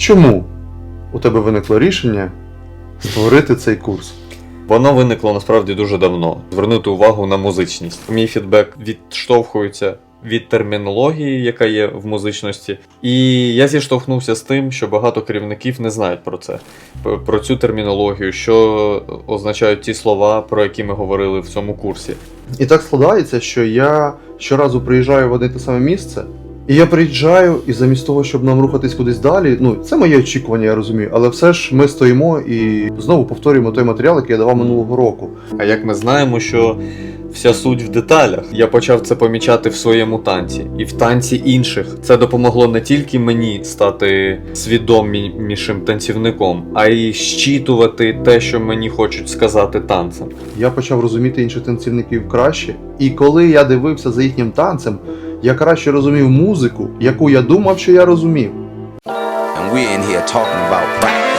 Чому у тебе виникло рішення створити цей курс? Воно виникло насправді дуже давно. Звернути увагу на музичність. Мій фідбек відштовхується від термінології, яка є в музичності. І я зіштовхнувся з тим, що багато керівників не знають про це. Про цю термінологію, що означають ті слова, про які ми говорили в цьому курсі. І так складається, що я щоразу приїжджаю в одне те саме місце, і я приїжджаю, і замість того, щоб нам рухатись кудись далі, це моє очікування, я розумію, але все ж ми стоїмо і знову повторюємо той матеріал, який я давав минулого року. А як ми знаємо, що вся суть в деталях, я почав це помічати в своєму танці. І в танці інших. Це допомогло не тільки мені стати свідомішим танцівником, а й щитувати те, що мені хочуть сказати танцем. Я почав розуміти інших танцівників краще, і коли я дивився за їхнім танцем, я краще розумів музику, яку я думав, що я розумів. And we're in here talking about rap.